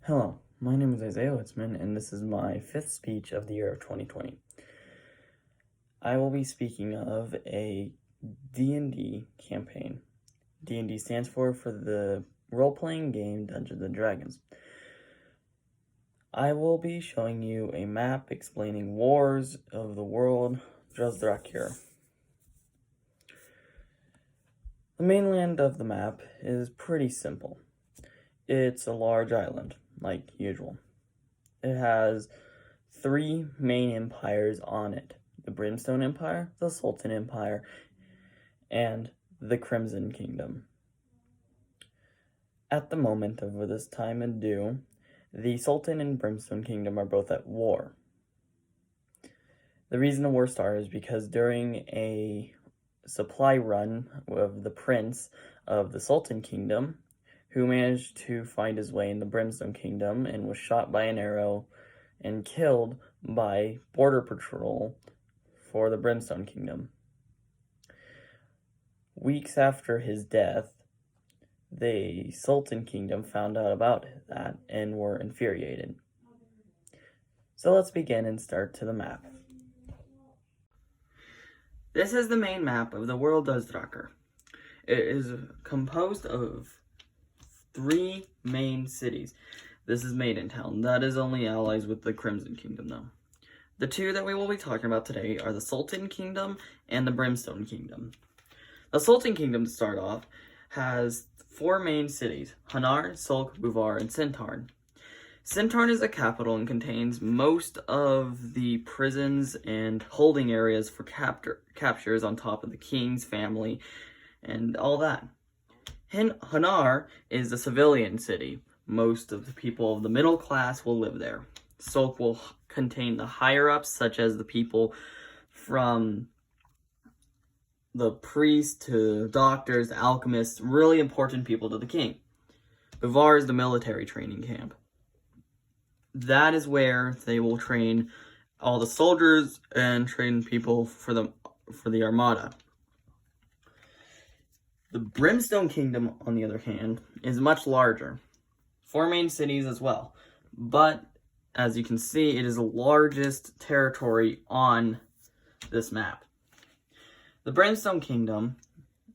Hello, my name is Isaiah Witzman, and this is my fifth speech of the year of 2020. I will be speaking of a D&D campaign. D&D stands for the role-playing game Dungeons & Dragons. I will be showing you a map explaining wars of the world Drathraki. The mainland of the map is pretty simple. It's a large island, like usual. It has three main empires on it: the Brimstone Empire, the Sultan Empire, and the Crimson Kingdom. At the moment of this time and due, the Sultan and Brimstone Kingdom are both at war. The reason the war started is because during a supply run of the prince of the Sultan Kingdom, who managed to find his way in the Brimstone Kingdom and was shot by an arrow and killed by Border Patrol for the Brimstone Kingdom. Weeks after his death, the Sultan Kingdom found out about that and were infuriated. So let's begin and start to the map. This is the main map of the world Drathraki. It is composed of three main cities. This is Maidentown. That is only allies with the Crimson Kingdom, though. The two that we will be talking about today are the Sultan Kingdom and the Brimstone Kingdom. The Sultan Kingdom, to start off, has four main cities: Hanar, Sulk, Buvar, and Sintarn. Sintarn is the capital and contains most of the prisons and holding areas for captures on top of the king's family and all that. Hanar is a civilian city. Most of the people of the middle class will live there. Sulk will contain the higher-ups, such as the people from the priests to doctors, alchemists, really important people to the king. Buvar is the military training camp. That is where they will train all the soldiers and train people for the armada. The Brimstone Kingdom, on the other hand, is much larger. Four main cities as well. But, as you can see, it is the largest territory on this map. The Brimstone Kingdom,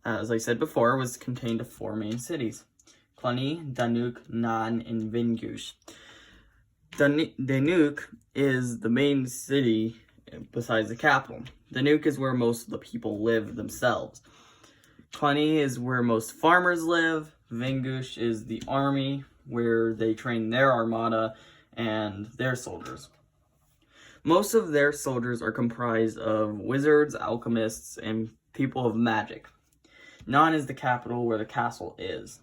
as I said before, was contained of four main cities: Cluny, Danuk, Nan, and Vingush. Danuk is the main city besides the capital. Danuk is where most of the people live themselves. Cluny is where most farmers live. Vingush is the army, where they train their armada and their soldiers. Most of their soldiers are comprised of wizards, alchemists, and people of magic. Nan is the capital, where the castle is,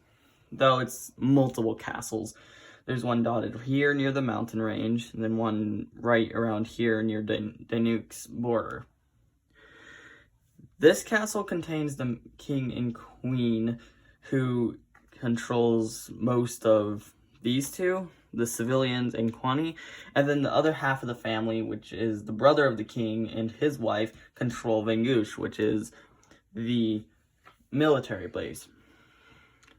though it's multiple castles. There's one dotted here near the mountain range, and then one right around here near Danuk's border. This castle contains the king and queen, who controls most of these two, the civilians and Kwani, and then the other half of the family, which is the brother of the king and his wife, control Vingush, which is the military base.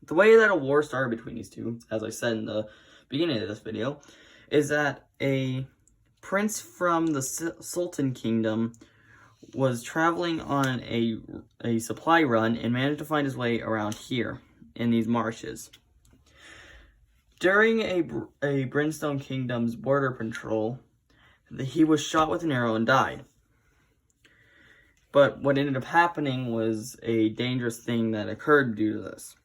The way that a war started between these two, as I said in the beginning of this video, is that a prince from the Sultan Kingdom was traveling on a supply run and managed to find his way around here in these marshes. During a Brimstone Kingdom's border patrol, he was shot with an arrow and died. But what ended up happening was a dangerous thing that occurred due to this.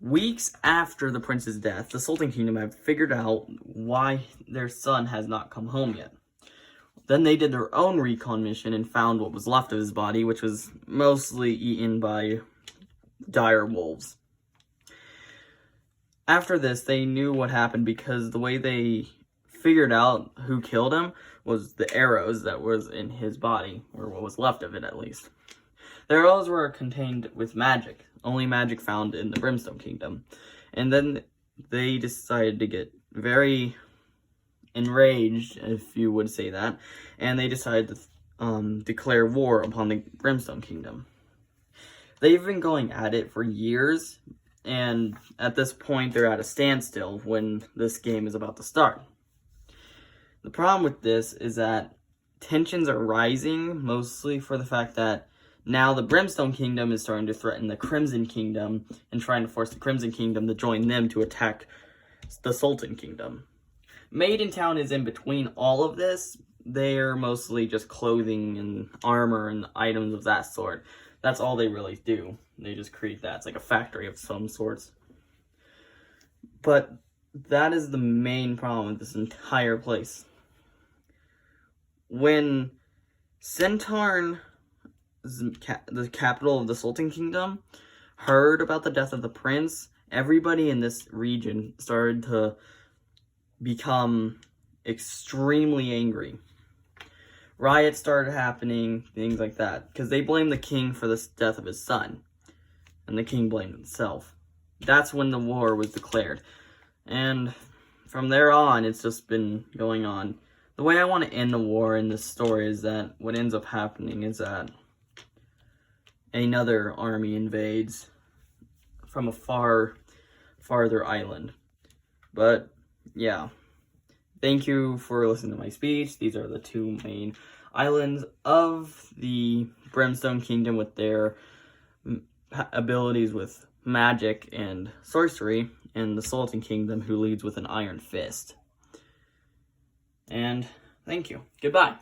Weeks after the prince's death, the Sultan Kingdom had figured out why their son has not come home yet. Then they did their own recon mission and found what was left of his body, which was mostly eaten by dire wolves. After this, they knew what happened because the way they figured out who killed him was the arrows that was in his body, or what was left of it at least. The arrows were contained with magic, only magic found in the Brimstone Kingdom. And then they decided to get very enraged, if you would say that, and they decided to declare war upon the Brimstone Kingdom. They've been going at it for years, And at this point, they're at a standstill when this game is about to start. The problem with this is that tensions are rising, mostly for the fact that now the Brimstone Kingdom is starting to threaten the Crimson Kingdom and trying to force the Crimson Kingdom to join them to attack the Sultan Kingdom. Maidentown is in between all of this. They're mostly just clothing and armor and items of that sort. That's all they really do. They just create that. It's like a factory of some sorts. But that is the main problem with this entire place. When Centarn, the capital of the Sultan Kingdom, heard about the death of the prince, everybody in this region started to become extremely angry. Riots started happening, things like that, because they blamed the king for the death of his son, and the king blamed himself. That's when the war was declared, and from there on, it's just been going on. The way I want to end the war in this story is that what ends up happening is that another army invades from a farther island. But, yeah. Thank you for listening to my speech. These are the two main islands of the Brimstone Kingdom with their abilities with magic and sorcery, and the Sultan Kingdom, who leads with an iron fist. And thank you. Goodbye.